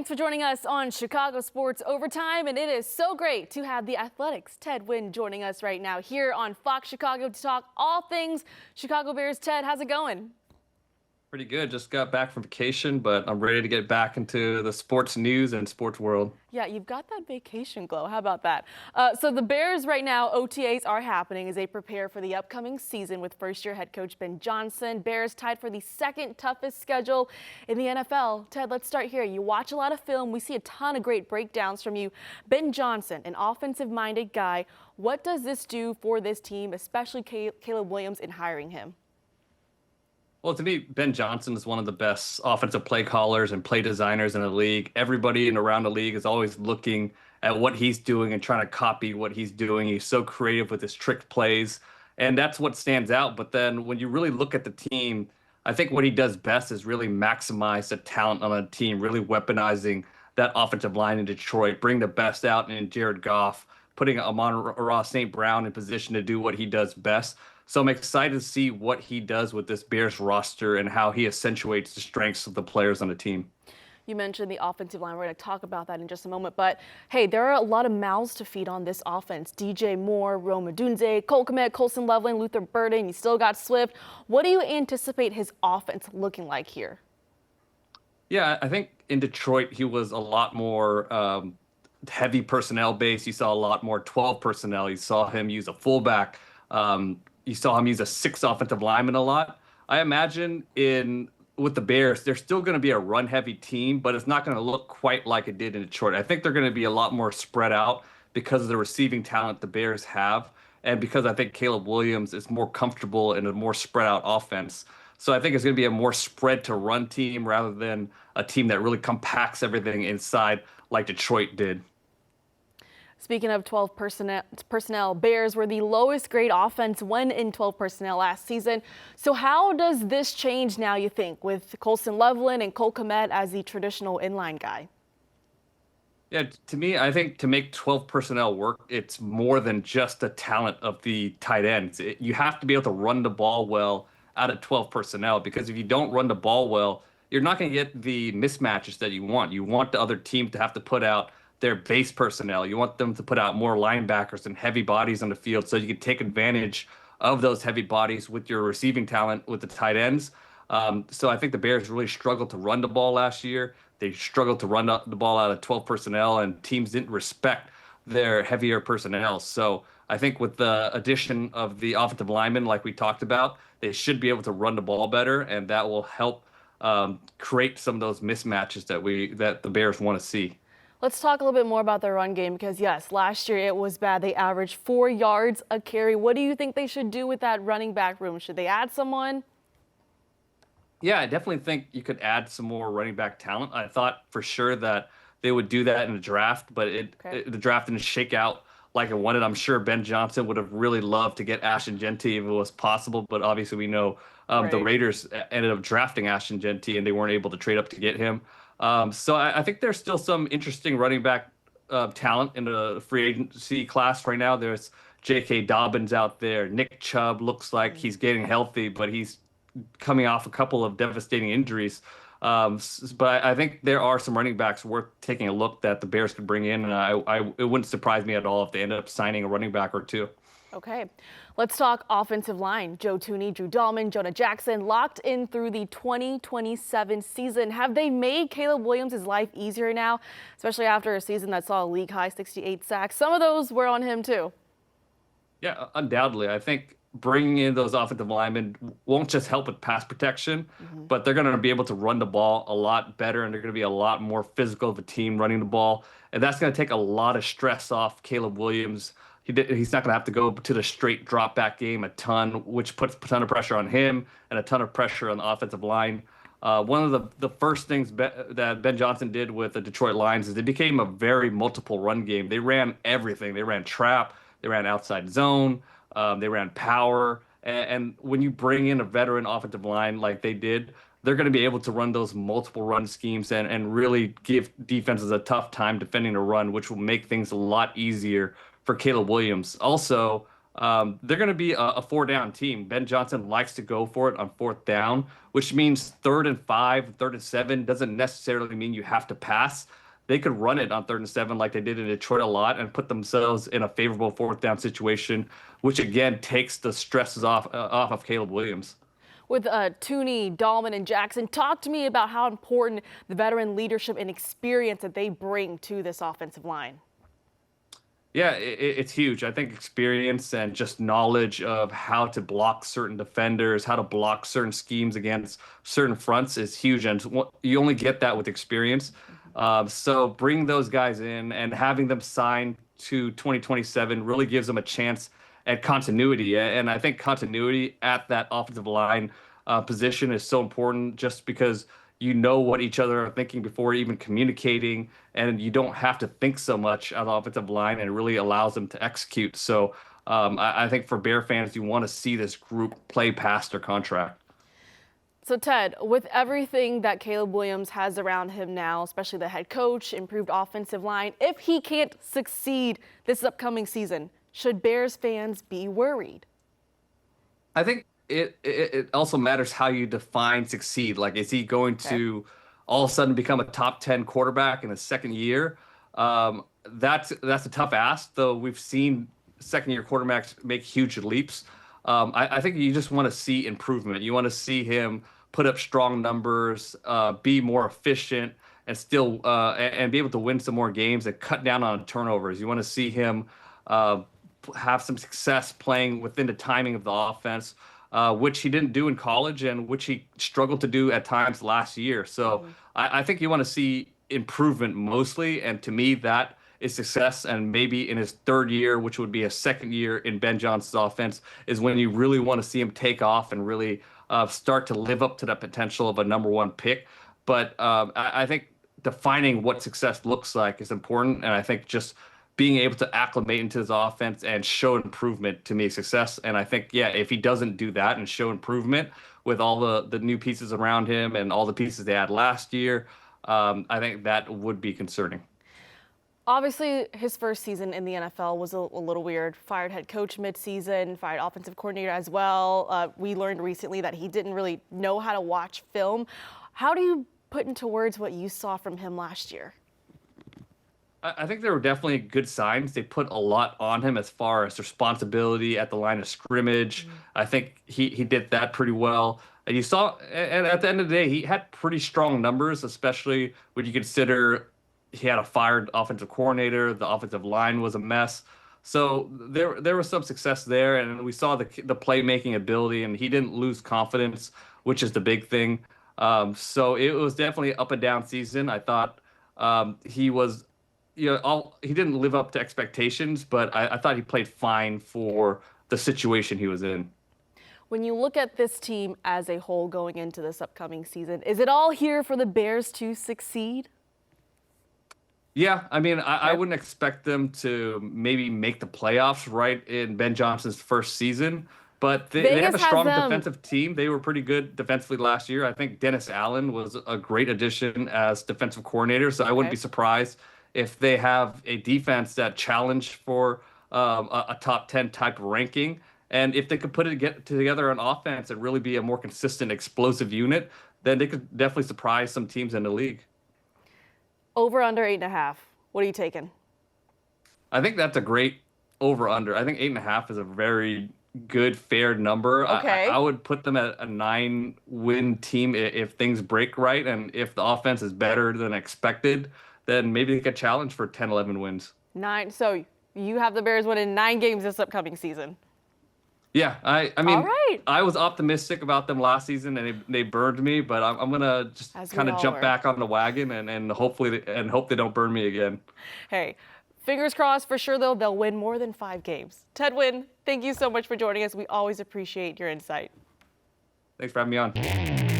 Thanks for joining us on Chicago Sports Overtime, and it is so great to have the Athletics' Ted Nguyen joining us right now here on Fox Chicago to talk all things Chicago Bears. Ted, how's it going? Pretty good. Just got back from vacation, but I'm ready to get back into the sports news and sports world. Yeah, you've got that vacation glow. How about that? So the Bears right now, OTAs are happening as they prepare for the upcoming season with first-year head coach Ben Johnson. Bears tied for the second toughest schedule in the NFL. Ted, let's start here. You watch a lot of film. We see a ton of great breakdowns from you. Ben Johnson, an offensive-minded guy. What does this do for this team, especially Caleb Williams in hiring him? Well, to me, Ben Johnson is one of the best offensive play callers and play designers in the league. Everybody in around the league is always looking at what he's doing and trying to copy what he's doing. He's so creative with his trick plays, and that's what stands out. But then when you really look at the team, I think what he does best is really maximize the talent on a team, really weaponizing that offensive line in Detroit, bring the best out in Jared Goff, putting Amon-Ra St. Brown in position to do what he does best. So I'm excited to see what he does with this Bears roster and how he accentuates the strengths of the players on the team. You mentioned the offensive line. We're going to talk about that in just a moment. But, hey, there are a lot of mouths to feed on this offense. DJ Moore, Rome Odunze, Cole Kmet, Colson Loveland, Luther Burden. You still got Swift. What do you anticipate his offense looking like here? Yeah, I think in Detroit, he was a lot more heavy personnel based. You saw a lot more 12 personnel. You saw him use a fullback. You saw him use a 6 offensive lineman a lot. I imagine with the Bears, they're still going to be a run-heavy team, but it's not going to look quite like it did in Detroit. I think they're going to be a lot more spread out because of the receiving talent the Bears have, and because I think Caleb Williams is more comfortable in a more spread-out offense. So I think it's going to be a more spread-to-run team rather than a team that really compacts everything inside like Detroit did. Speaking of 12 personnel, Bears were the lowest grade offense when in 12 personnel last season. So how does this change now, you think, with Colson Loveland and Cole Kmet as the traditional inline guy? Yeah, to me, I think to make 12 personnel work, it's more than just the talent of the tight ends. You have to be able to run the ball well out of 12 personnel, because if you don't run the ball well, you're not going to get the mismatches that you want. You want the other team to have to put out their base personnel. You want them to put out more linebackers and heavy bodies on the field so you can take advantage of those heavy bodies with your receiving talent with the tight ends. So I think the Bears really struggled to run the ball last year. They struggled to run the ball out of 12 personnel, and teams didn't respect their heavier personnel. So I think with the addition of the offensive linemen, like we talked about, they should be able to run the ball better, and that will help create some of those mismatches that the Bears want to see. Let's talk a little bit more about their run game because, yes, last year it was bad. They averaged 4 yards a carry. What do you think they should do with that running back room? Should they add someone? Yeah, I definitely think you could add some more running back talent. I thought for sure that they would do that in the draft, but the draft didn't shake out like it wanted. I'm sure Ben Johnson would have really loved to get Ashton Jeanty if it was possible, but obviously we know the Raiders ended up drafting Ashton Jeanty and they weren't able to trade up to get him. So I think there's still some interesting running back talent in the free agency class right now. There's J.K. Dobbins out there. Nick Chubb looks like he's getting healthy, but he's coming off a couple of devastating injuries. But I think there are some running backs worth taking a look that the Bears could bring in, and it wouldn't surprise me at all if they ended up signing a running back or two. Okay, let's talk offensive line. Joe Thuney, Drew Dahlman, Jonah Jackson locked in through the 2027 season. Have they made Caleb Williams' life easier now, especially after a season that saw a league-high 68 sacks? Some of those were on him, too. Yeah, undoubtedly. I think bringing in those offensive linemen won't just help with pass protection, but they're going to be able to run the ball a lot better, and they're going to be a lot more physical of a team running the ball. And that's going to take a lot of stress off Caleb Williams. He's not going to have to go to the straight drop back game a ton, which puts a ton of pressure on him and a ton of pressure on the offensive line. One of the first things that Ben Johnson did with the Detroit Lions is they became a very multiple run game. They ran everything. They ran trap. They ran outside zone. They ran power. And when you bring in a veteran offensive line like they did, they're going to be able to run those multiple run schemes and really give defenses a tough time defending the run, which will make things a lot easier for Caleb Williams. Also, they're going to be a four-down team. Ben Johnson likes to go for it on fourth down, which means 3rd and 5, 3rd and 7 doesn't necessarily mean you have to pass. They could run it on 3rd and 7 like they did in Detroit a lot and put themselves in a favorable fourth down situation, which again takes the stresses off of Caleb Williams. With Tooney, Dahlman, and Jackson, talk to me about how important the veteran leadership and experience that they bring to this offensive line. Yeah, it's huge. I think experience and just knowledge of how to block certain defenders, how to block certain schemes against certain fronts is huge. And you only get that with experience. So bring those guys in and having them sign to 2027 really gives them a chance at continuity. And I think continuity at that offensive line position is so important just because you know what each other are thinking before even communicating, and you don't have to think so much on the offensive line, and it really allows them to execute. So I think for Bear fans, you want to see this group play past their contract. So Ted, with everything that Caleb Williams has around him now, especially the head coach, improved offensive line, if he can't succeed this upcoming season, should Bears fans be worried? I think it also matters how you define succeed. Like, is he going to all of a sudden become a top 10 quarterback in his second year? That's a tough ask, though. We've seen second-year quarterbacks make huge leaps. I think you just want to see improvement. You want to see him put up strong numbers, be more efficient, and still and be able to win some more games and cut down on turnovers. You want to see him have some success playing within the timing of the offense, which he didn't do in college and which he struggled to do at times last year. So I think you want to see improvement mostly. And to me, that is success. And maybe in his third year, which would be a second year in Ben Johnson's offense, is when you really want to see him take off and really start to live up to that potential of a #1 pick. But I think defining what success looks like is important. And I think just being able to acclimate into his offense and show improvement to me is success. And I think, yeah, if he doesn't do that and show improvement with all the new pieces around him and all the pieces they had last year, I think that would be concerning. Obviously, his first season in the NFL was a little weird. Fired head coach midseason, fired offensive coordinator as well. We learned recently that he didn't really know how to watch film. How do you put into words what you saw from him last year? I think there were definitely good signs. They put a lot on him as far as responsibility at the line of scrimmage. I think he did that pretty well. And you saw, and at the end of the day, he had pretty strong numbers, especially when you consider he had a fired offensive coordinator. The offensive line was a mess. So there was some success there, and we saw the playmaking ability, and he didn't lose confidence, which is the big thing. So it was definitely up and down season. I thought he was. He didn't live up to expectations, but I thought he played fine for the situation he was in. When you look at this team as a whole going into this upcoming season, is it all here for the Bears to succeed? Yeah, I mean, I wouldn't expect them to maybe make the playoffs right in Ben Johnson's first season, but they have a strong defensive team. They were pretty good defensively last year. I think Dennis Allen was a great addition as defensive coordinator, so I wouldn't be surprised if they have a defense that challenge for a top 10 type ranking. And if they could put it together on offense and really be a more consistent, explosive unit, then they could definitely surprise some teams in the league. Over under 8.5. What are you taking? I think that's a great over under. I think 8.5 is a very good, fair number. Okay. I would put them at a 9-win team if things break right. And if the offense is better than expected, then maybe they could challenge for 10, 11 wins. 9. So you have the Bears winning 9 games this upcoming season. Yeah, I mean, all right. I was optimistic about them last season, and they burned me. But I'm gonna just kind of jump back on the wagon and hopefully hope they don't burn me again. Hey, fingers crossed for sure. Though they'll win more than 5 games. Ted Nguyen, thank you so much for joining us. We always appreciate your insight. Thanks for having me on.